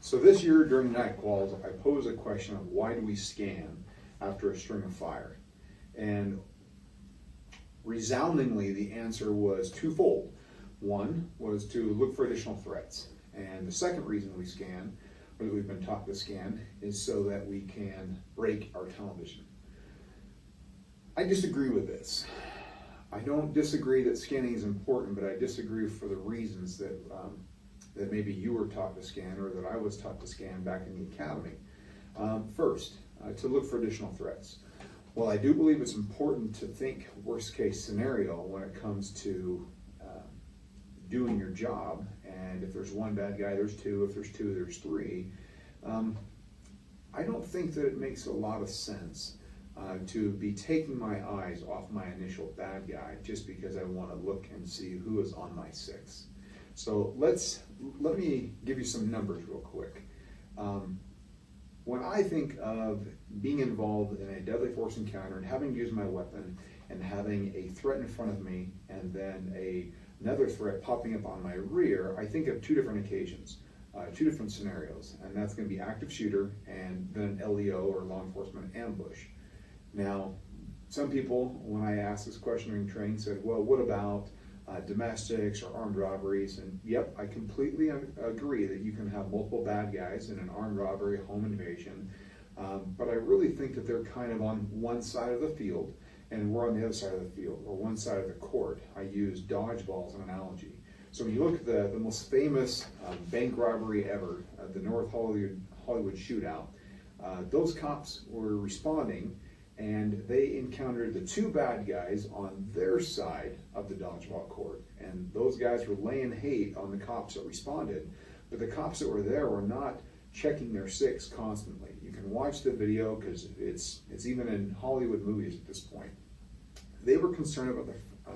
So this year during night quals, I posed a question of why do we scan after a string of fire? And resoundingly, the answer was twofold. One was to look for additional threats. And the second reason we scan, or that we've been taught to scan, is so that we can break our tunnel vision. I disagree with this. I don't disagree that scanning is important, but I disagree for the reasons that that maybe you were taught to scan or that I was taught to scan back in the academy. First, to look for additional threats. Well, I do believe it's important to think worst case scenario when it comes to doing your job. And if there's one bad guy, there's two. If there's two, there's three. I don't think that it makes a lot of sense to be taking my eyes off my initial bad guy just because I want to look and see who is on my six. So let me give you some numbers real quick. When I think of being involved in a deadly force encounter and having used my weapon and having a threat in front of me and then another threat popping up on my rear, I think of two different occasions, two different scenarios, and that's going to be active shooter and then an LEO or law enforcement ambush. Now, some people, when I asked this question during training, said, well, what about domestics or armed robberies? And yep, I completely agree that you can have multiple bad guys in an armed robbery, home invasion, but I really think that they're kind of on one side of the field and we're on the other side of the field, or one side of the court. I use dodgeball as an analogy. So when you look at the most famous bank robbery ever, the North Hollywood shootout, those cops were responding and they encountered the two bad guys on their side of the dodgeball court. And those guys were laying hate on the cops that responded, but the cops that were there were not checking their six constantly. You can watch the video because it's even in Hollywood movies at this point. They were concerned about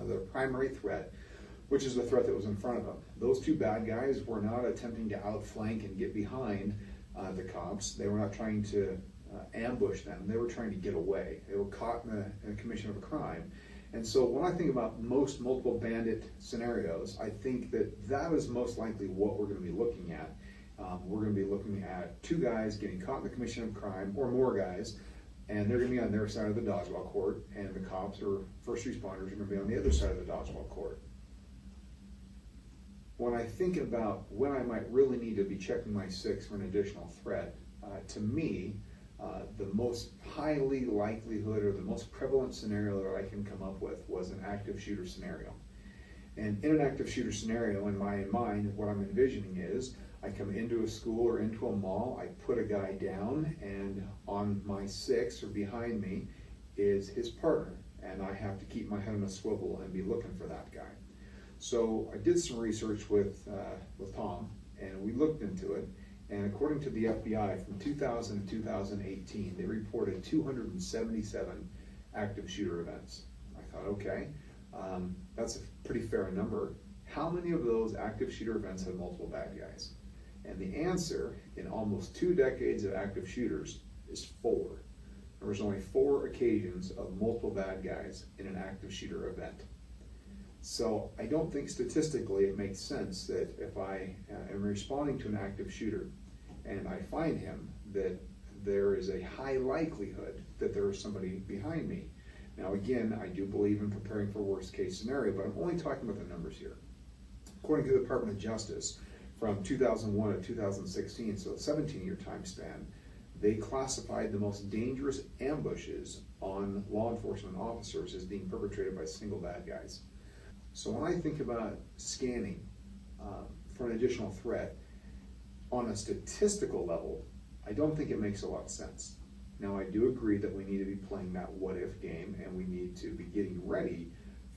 the primary threat, which is the threat that was in front of them. Those two bad guys were not attempting to outflank and get behind the cops. They were not trying to ambush them. They were trying to get away. They were caught in the commission of a crime. And so when I think about most multiple bandit scenarios, I think that that is most likely what we're going to be looking at. We're going to be looking at two guys getting caught in the commission of crime, or more guys, and they're going to be on their side of the dodgeball court, and the cops or first responders are going to be on the other side of the dodgeball court. When I think about when I might really need to be checking my six for an additional threat, to me, the most highly likelihood or the most prevalent scenario that I can come up with was an active shooter scenario. And in an active shooter scenario, in my mind, what I'm envisioning is I come into a school or into a mall, I put a guy down, and on my six or behind me is his partner. And I have to keep my head on a swivel and be looking for that guy. So I did some research with Tom, and we looked into it. And according to the FBI, from 2000 to 2018, they reported 277 active shooter events. I thought, okay, that's a pretty fair number. How many of those active shooter events have multiple bad guys? And the answer, in almost 2 decades of active shooters, is 4. There was only 4 occasions of multiple bad guys in an active shooter event. So I don't think statistically it makes sense that if I am responding to an active shooter and I find him, that there is a high likelihood that there is somebody behind me. Now again, I do believe in preparing for worst case scenario, but I'm only talking about the numbers here. According to the Department of Justice, from 2001 to 2016, so a 17-year time span, they classified the most dangerous ambushes on law enforcement officers as being perpetrated by single bad guys. So when I think about scanning for an additional threat, on a statistical level, I don't think it makes a lot of sense. Now I do agree that we need to be playing that what if game and we need to be getting ready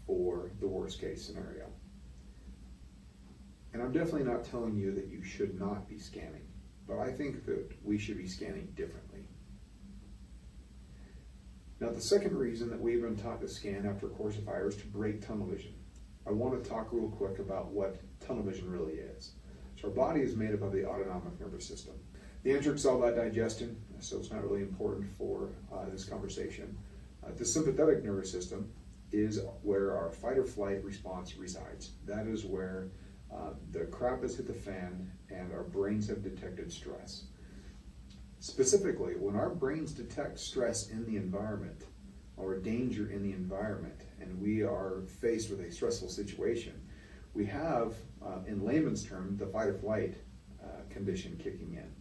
for the worst case scenario. And I'm definitely not telling you that you should not be scanning, but I think that we should be scanning differently. Now the second reason that we've been taught to scan after a course of fire is to break tunnel vision. I want to talk real quick about what tunnel vision really is. So our body is made up of the autonomic nervous system. The enteric cell about digestion, so it's not really important for this conversation. The sympathetic nervous system is where our fight or flight response resides. That is where The crap has hit the fan and our brains have detected stress. Specifically, when our brains detect stress in the environment or danger in the environment and we are faced with a stressful situation, we have, in layman's term, the fight or flight condition kicking in.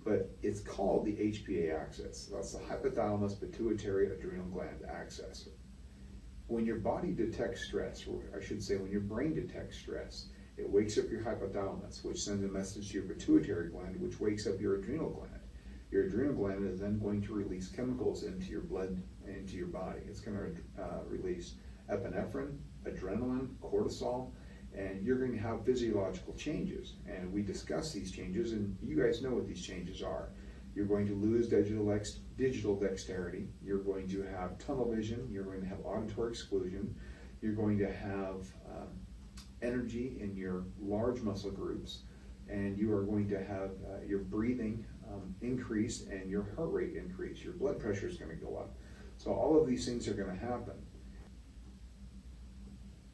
But it's called the HPA axis. That's the hypothalamus pituitary adrenal gland axis. When your body detects stress, or I should say when your brain detects stress, it wakes up your hypothalamus, which sends a message to your pituitary gland, which wakes up your adrenal gland. Your adrenal gland is then going to release chemicals into your blood and into your body. It's going to release epinephrine, adrenaline, cortisol, and you're going to have physiological changes. And we discuss these changes, and you guys know what these changes are. You're going to lose digital dexterity. You're going to have tunnel vision. You're going to have auditory exclusion. You're going to have energy in your large muscle groups, and you are going to have your breathing increase and your heart rate increase. Your blood pressure is going to go up. So all of these things are going to happen.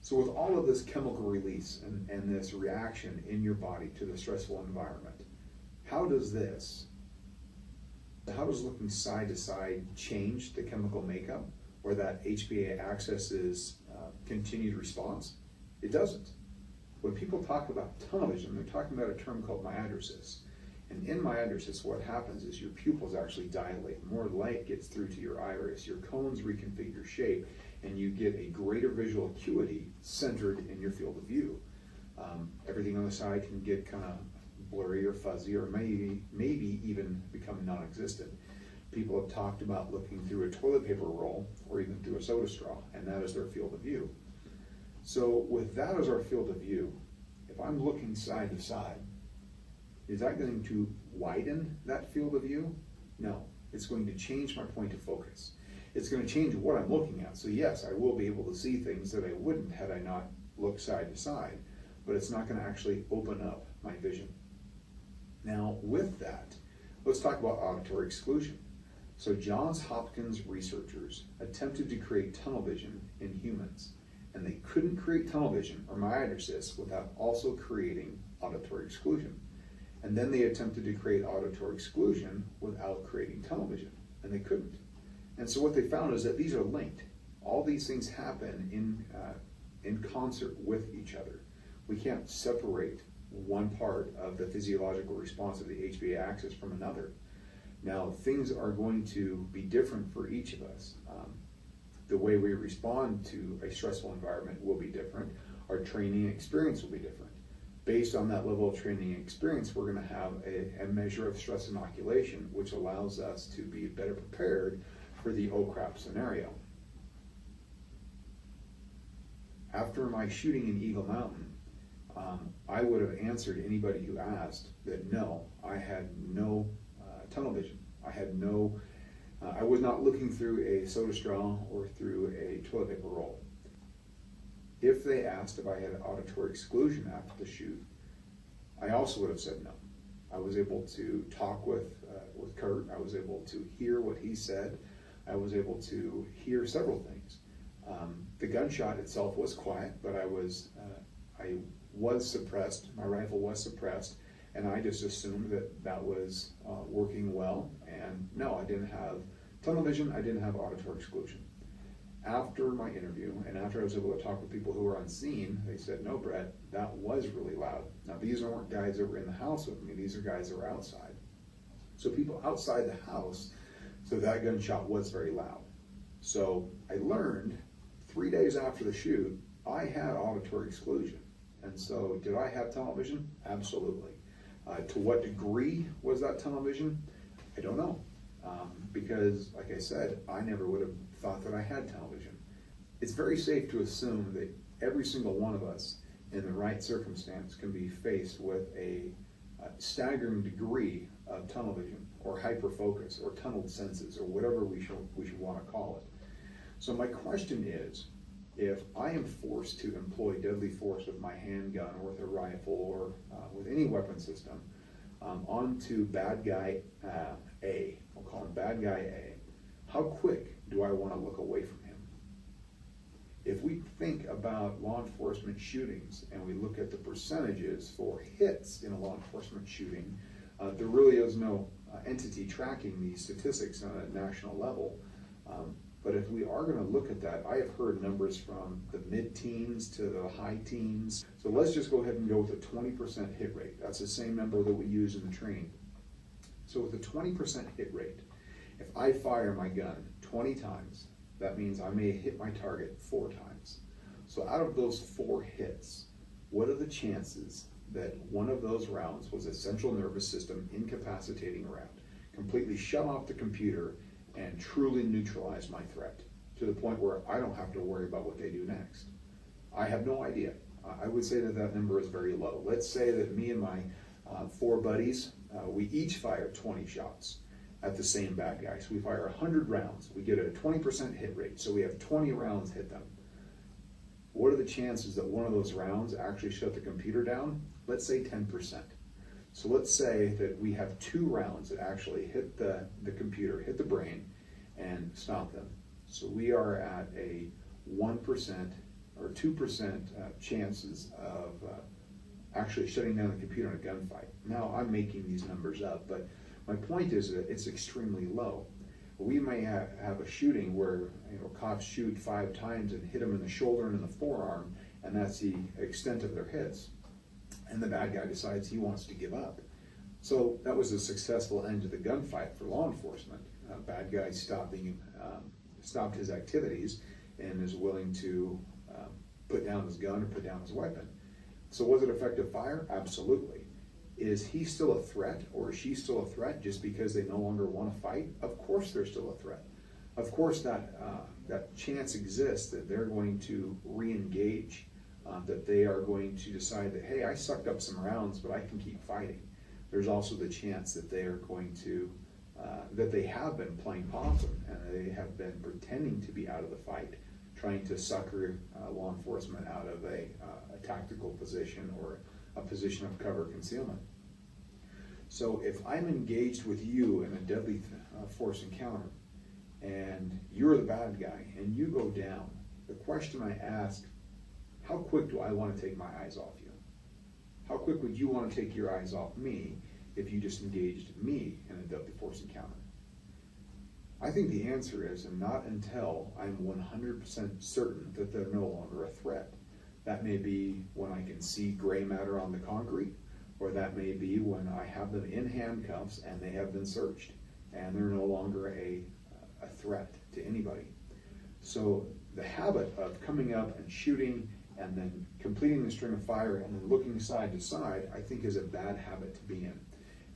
So with all of this chemical release and this reaction in your body to the stressful environment, how does looking side to side change the chemical makeup or that HPA axis's continued response? It doesn't. When people talk about tunnel vision, they're talking about a term called myidrasis. And in myidrasis, what happens is your pupils actually dilate. More light gets through to your iris. Your cones reconfigure shape, and you get a greater visual acuity centered in your field of view. Everything on the side can get kind of blurry or fuzzy, or maybe even become non-existent. People have talked about looking through a toilet paper roll or even through a soda straw, and that is their field of view. So with that as our field of view, if I'm looking side to side, is that going to widen that field of view? No, it's going to change my point of focus. It's going to change what I'm looking at. So yes, I will be able to see things that I wouldn't had I not looked side to side, but it's not going to actually open up my vision. Now with that, let's talk about auditory exclusion. So Johns Hopkins researchers attempted to create tunnel vision in humans, and they couldn't create tunnel vision or myidrasis without also creating auditory exclusion. And then they attempted to create auditory exclusion without creating tunnel vision, and they couldn't. And so what they found is that these are linked. All these things happen in concert with each other. We can't separate one part of the physiological response of the HPA axis from another. Now, things are going to be different for each of us. The way we respond to a stressful environment will be different. Our training experience will be different. Based on that level of training and experience, we're going to have a measure of stress inoculation, which allows us to be better prepared for the oh crap scenario. After my shooting in Eagle Mountain, I would have answered anybody who asked that no, I had no tunnel vision. I was not looking through a soda straw or through a toilet paper roll. If they asked if I had auditory exclusion after the shoot, I also would have said no. I was able to talk with Kurt. I was able to hear what he said. I was able to hear several things. The gunshot itself was quiet, but I was suppressed. My rifle was suppressed, and I just assumed that was working well. And no, I didn't have tunnel vision. I didn't have auditory exclusion. After my interview, and after I was able to talk with people who were on scene, they said, no, Brett, that was really loud. Now, these aren't guys that were in the house with me. These are guys that were outside. So people outside the house, so that gunshot was very loud. So I learned 3 days after the shoot, I had auditory exclusion. And so did I have tunnel vision? Absolutely. To what degree was that tunnel vision? I don't know. Because, like I said, I never would have thought that I had tunnel vision. It's very safe to assume that every single one of us in the right circumstance can be faced with a staggering degree of tunnel vision or hyperfocus or tunneled senses or whatever we should want to call it. So my question is, if I am forced to employ deadly force with my handgun or with a rifle or with any weapon system onto bad guy A, we'll call him bad guy A, how quick do I want to look away from him? If we think about law enforcement shootings and we look at the percentages for hits in a law enforcement shooting, there really is no entity tracking these statistics on a national level. But if we are going to look at that, I have heard numbers from the mid-teens to the high teens. So let's just go ahead and go with a 20% hit rate. That's the same number that we use in the training. So with a 20% hit rate, if I fire my gun 20 times, that means I may hit my target 4 times. So out of those 4 hits, what are the chances that one of those rounds was a central nervous system incapacitating round, completely shut off the computer and truly neutralize my threat to the point where I don't have to worry about what they do next? I have no idea. I would say that that number is very low. Let's say that me and my 4 buddies, we each fire 20 shots at the same bad guy. So we fire 100 rounds. We get a 20% hit rate. So we have 20 rounds hit them. What are the chances that one of those rounds actually shut the computer down? Let's say 10%. So let's say that we have 2 rounds that actually hit the computer, hit the brain, and stop them. So we are at a 1% or 2% chances of actually shutting down the computer in a gunfight. Now, I'm making these numbers up, but my point is that it's extremely low. We may have a shooting where cops shoot 5 times and hit them in the shoulder and in the forearm, and that's the extent of their hits. And the bad guy decides he wants to give up. So that was a successful end to the gunfight for law enforcement. Bad guy stopped his activities and is willing to put down his gun or put down his weapon. So was it effective fire? Absolutely. Is he still a threat, or is she still a threat just because they no longer want to fight? Of course they're still a threat. Of course that chance exists that they're going to re-engage, that they are going to decide that, hey, I sucked up some rounds, but I can keep fighting. There's also the chance that they are going to, that they have been playing possum and they have been pretending to be out of the fight, trying to sucker law enforcement out of a tactical position or a position of cover concealment. So if I'm engaged with you in a deadly force encounter and you're the bad guy and you go down, the question I ask, how quick do I want to take my eyes off you? How quick would you want to take your eyes off me if you just engaged me in a deadly force encounter? I think the answer is, and not until I'm 100% certain that they're no longer a threat. That may be when I can see gray matter on the concrete, or that may be when I have them in handcuffs and they have been searched and they're no longer a threat to anybody. So the habit of coming up and shooting and then completing the string of fire and then looking side to side, I think is a bad habit to be in.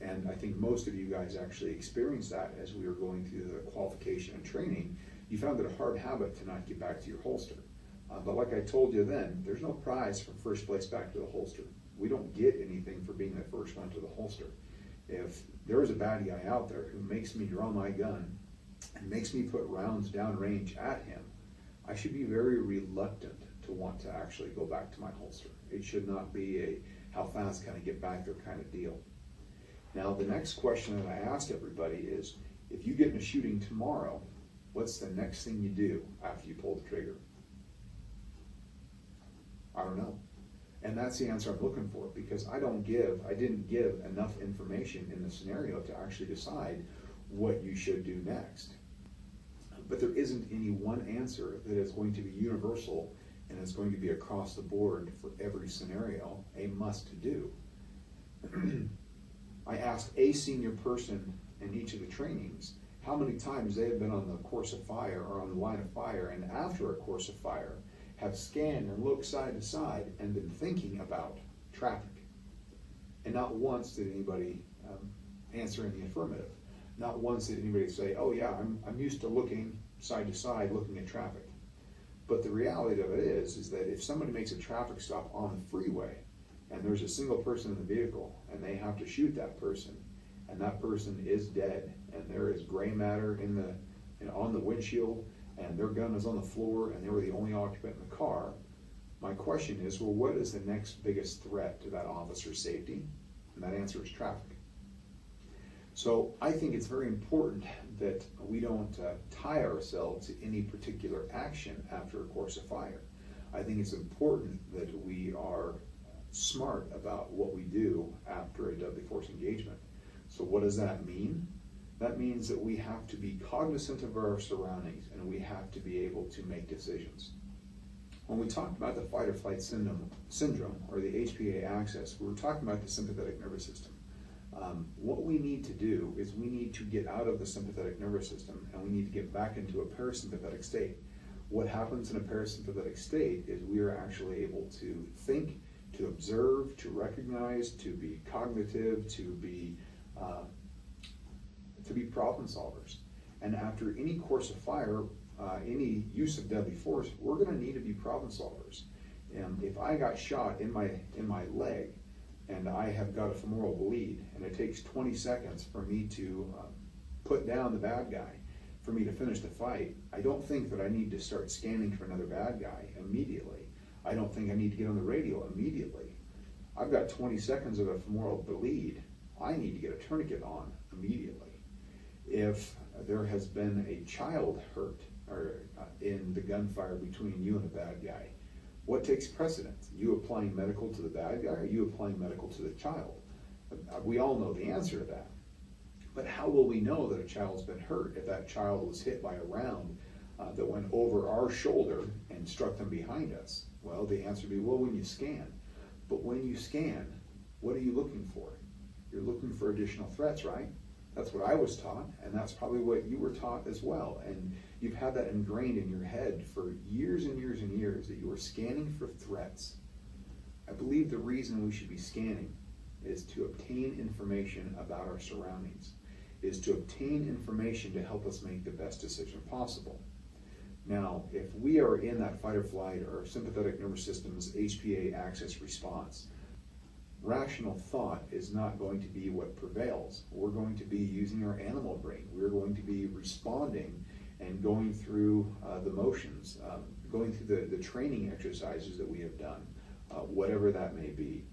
And I think most of you guys actually experienced that as we were going through the qualification and training. You found it a hard habit to not get back to your holster. But like I told you then, there's no prize for first place back to the holster. We don't get anything for being the first one to the holster. If there is a bad guy out there who makes me draw my gun and makes me put rounds downrange at him, I should be very reluctant to want to actually go back to my holster. It should not be a how fast can I get back there kind of deal. Now the next question that I ask everybody is, if you get in a shooting tomorrow, what's the next thing you do after you pull the trigger? I don't know. And that's the answer I'm looking for, because I didn't give enough information in the scenario to actually decide what you should do next. But there isn't any one answer that is going to be universal and is going to be across the board for every scenario, a must do. I asked a senior person in each of the trainings how many times they have been on the course of fire or on the line of fire, and after a course of fire have scanned and looked side to side and been thinking about traffic. And not once did anybody answer in the affirmative. Not once did anybody say, oh yeah, I'm used to looking side to side, looking at traffic. But the reality of it is that if somebody makes a traffic stop on the freeway and there's a single person in the vehicle and they have to shoot that person, and that person is dead and there is gray matter on the windshield and their gun is on the floor and they were the only occupant in the car, my question is, well, what is the next biggest threat to that officer's safety? And that answer is traffic. So I think it's very important that we don't tie ourselves to any particular action after a course of fire. I think it's important that we are smart about what we do after a deadly force engagement. So what does that mean? That means that we have to be cognizant of our surroundings, and we have to be able to make decisions. When we talked about the fight or flight syndrome or the HPA axis, we were talking about the sympathetic nervous system. What we need to do is we need to get out of the sympathetic nervous system, and we need to get back into a parasympathetic state. What happens in a parasympathetic state is we are actually able to think, to observe, to recognize, to be cognitive, to be problem solvers. And after any course of fire, any use of deadly force, we're going to need to be problem solvers. And if I got shot in my leg, and I have got a femoral bleed, and it takes 20 seconds for me to put down the bad guy, for me to finish the fight, I don't think that I need to start scanning for another bad guy immediately. I don't think I need to get on the radio immediately. I've got 20 seconds of a femoral bleed. I need to get a tourniquet on immediately. If there has been a child hurt or in the gunfire between you and a bad guy, what takes precedence? You applying medical to the bad guy, or you applying medical to the child? We all know the answer to that. But how will we know that a child's been hurt if that child was hit by a round that went over our shoulder and struck them behind us? Well, the answer would be, well, when you scan. But when you scan, what are you looking for? You're looking for additional threats, right? That's what I was taught, and that's probably what you were taught as well. And you've had that ingrained in your head for years and years and years, that you are scanning for threats. I believe the reason we should be scanning is to obtain information about our surroundings, is to obtain information to help us make the best decision possible. Now, if we are in that fight or flight or sympathetic nervous system's HPA axis response, rational thought is not going to be what prevails. We're going to be using our animal brain. We're going to be responding and going through the motions, going through the training exercises that we have done, whatever that may be.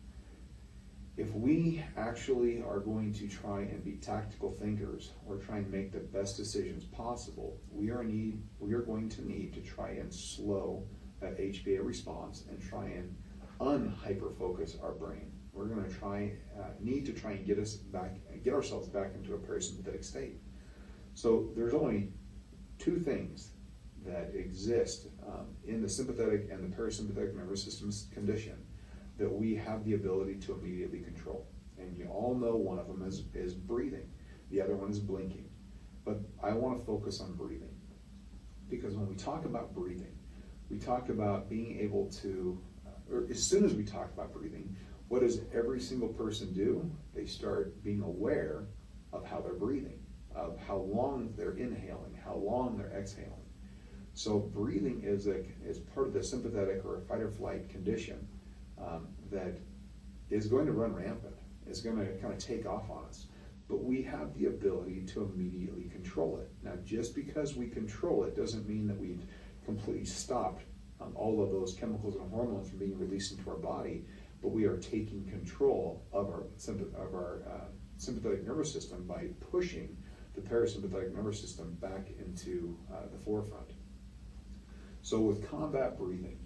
If we actually are going to try and be tactical thinkers or try and make the best decisions possible, we are going to need to try and slow that HPA response and try and unhyper-focus our brain. We're going to need to try and get ourselves back into a parasympathetic state. So there's only two things that exist in the sympathetic and the parasympathetic nervous system's condition that we have the ability to immediately control. And you all know one of them is breathing. The other one is blinking. But I want to focus on breathing, because when we talk about breathing, we talk about being able to, or as soon as we talk about breathing, what does every single person do? They start being aware of how they're breathing, of how long they're inhaling, how long they're exhaling. So breathing is part of the sympathetic or fight or flight condition that is going to run rampant. It's going to kind of take off on us. But we have the ability to immediately control it. Now, just because we control it doesn't mean that we've completely stopped all of those chemicals and hormones from being released into our body, but we are taking control of our sympathetic nervous system by pushing the parasympathetic nervous system back into the forefront. So with combat breathing,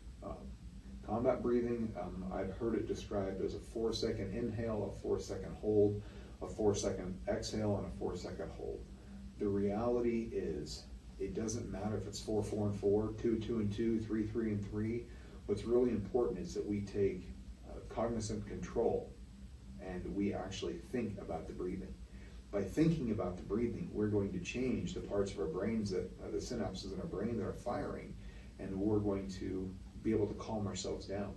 I've heard it described as a 4-second inhale, a 4-second hold, a 4-second exhale, and a 4-second hold. The reality is, it doesn't matter if it's 4, 4, and 4, 2, 2, and 2, 3, 3, and 3. What's really important is that we take cognizant control and we actually think about the breathing. By thinking about the breathing, we're going to change the parts of our brains, the synapses in our brain that are firing, and we're going to be able to calm ourselves down.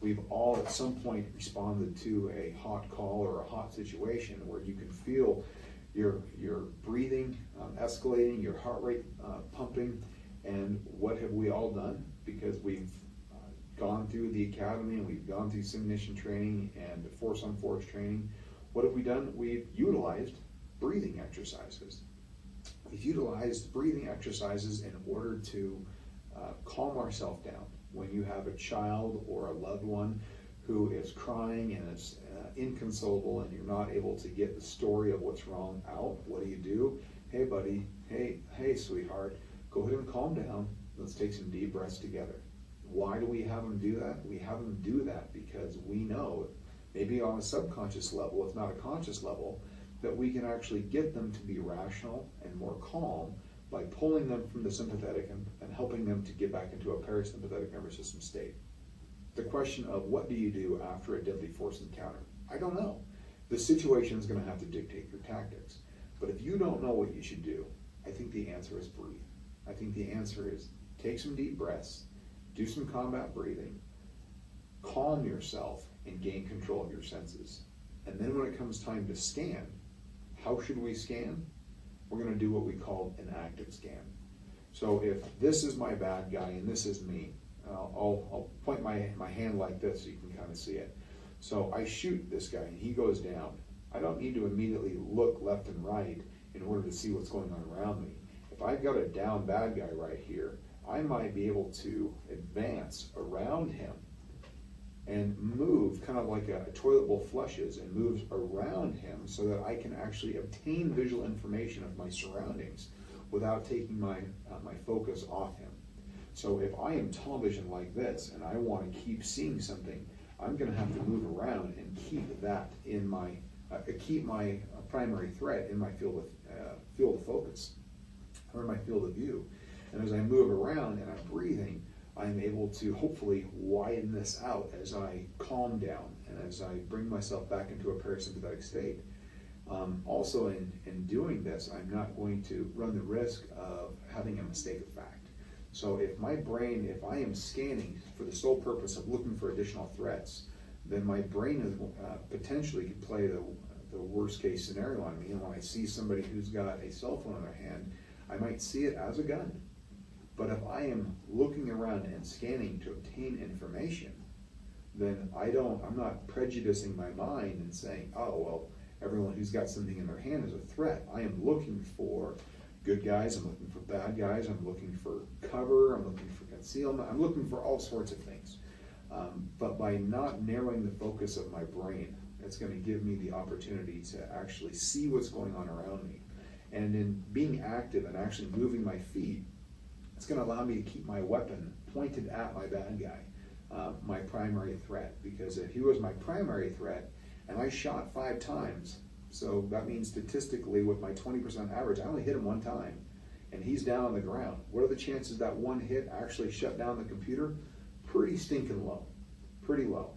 We've all at some point responded to a hot call or a hot situation where you can feel your breathing escalating, your heart rate pumping, and what have we all done? Because we've gone through the academy and we've gone through simulation training and force on force training. What have we done? We've utilized breathing exercises. We've utilized breathing exercises in order to calm ourselves down. When you have a child or a loved one who is crying and is inconsolable, and you're not able to get the story of what's wrong out, what do? Hey buddy, hey sweetheart, go ahead and calm down. Let's take some deep breaths together. Why do we have them do that? We have them do that because we know, maybe on a subconscious level, if not a conscious level, that we can actually get them to be rational and more calm by pulling them from the sympathetic and helping them to get back into a parasympathetic nervous system state. The question of what do you do after a deadly force encounter? I don't know. The situation is going to have to dictate your tactics. But if you don't know what you should do, I think the answer is breathe. I think the answer is take some deep breaths, do some combat breathing, calm yourself, and gain control of your senses. And then when it comes time to scan, how should we scan? We're going to do what we call an active scan. So if this is my bad guy and this is me, I'll point my hand like this so you can kind of see it. So I shoot this guy and he goes down. I don't need to immediately look left and right in order to see what's going on around me. If I've got a down bad guy right here, I might be able to advance around him and move kind of like a toilet bowl flushes and moves around him so that I can actually obtain visual information of my surroundings without taking my focus off him. So if I am tunnel vision like this and I want to keep seeing something, I'm going to have to move around and keep that in my primary threat in my field of focus or my field of view. And as I move around and I'm breathing, I'm able to hopefully widen this out as I calm down and as I bring myself back into a parasympathetic state. Also in doing this, I'm not going to run the risk of having a mistake of fact. So if I am scanning for the sole purpose of looking for additional threats, then my brain is, potentially could play the worst case scenario on me. And when I see somebody who's got a cell phone in their hand, I might see it as a gun. But if I am looking around and scanning to obtain information, then I'm not prejudicing my mind and saying, oh, well, everyone who's got something in their hand is a threat. I am looking for good guys, I'm looking for bad guys, I'm looking for cover, I'm looking for concealment, I'm looking for all sorts of things. But by not narrowing the focus of my brain, it's going to give me the opportunity to actually see what's going on around me. And in being active and actually moving my feet, it's going to allow me to keep my weapon pointed at my bad guy, my primary threat. Because if he was my primary threat and I shot 5 times, so that means statistically with my 20% average, I only hit him 1 time and he's down on the ground. What are the chances that one hit actually shut down the computer? Pretty stinking low, pretty low.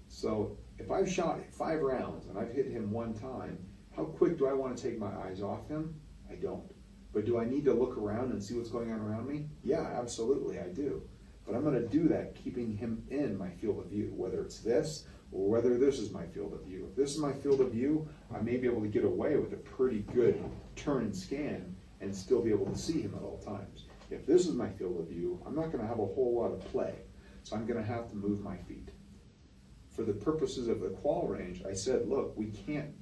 So if I've shot 5 rounds and I've hit him 1 time, how quick do I want to take my eyes off him? I don't. But do I need to look around and see what's going on around me? Yeah, absolutely, I do. But I'm going to do that keeping him in my field of view, whether it's this or whether this is my field of view. If this is my field of view, I may be able to get away with a pretty good turn and scan and still be able to see him at all times. If this is my field of view, I'm not going to have a whole lot of play, so I'm going to have to move my feet. For the purposes of the qual range, I said, look, we can't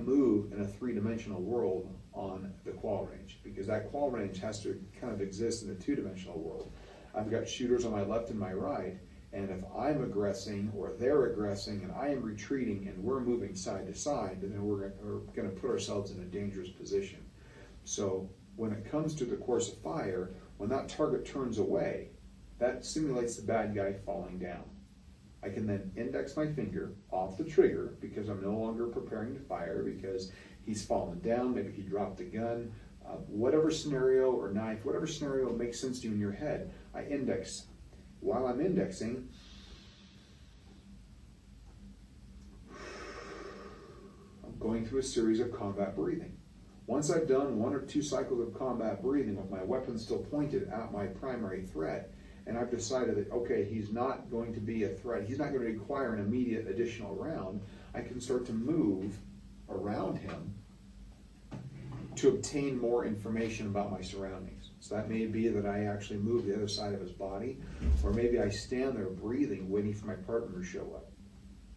move in a 3-dimensional world on the qual range, because that qual range has to kind of exist in a 2-dimensional world. I've got shooters on my left and my right, and if I'm aggressing or they're aggressing and I am retreating and we're moving side to side, then we're going to put ourselves in a dangerous position. So when it comes to the course of fire, when that target turns away, that simulates the bad guy falling down. I can then index my finger off the trigger because I'm no longer preparing to fire because he's fallen down, maybe he dropped the gun, whatever scenario, or knife, whatever scenario makes sense to you in your head, I index. While I'm indexing, I'm going through a series of combat breathing. Once I've done 1 or 2 cycles of combat breathing with my weapon still pointed at my primary threat, and I've decided that, okay, he's not going to be a threat, he's not going to require an immediate additional round, I can start to move around him to obtain more information about my surroundings. So that may be that I actually move the other side of his body, or maybe I stand there breathing, waiting for my partner to show up.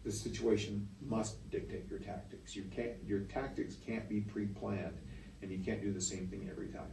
The situation must dictate your tactics. Your tactics can't be pre-planned, and you can't do the same thing every time.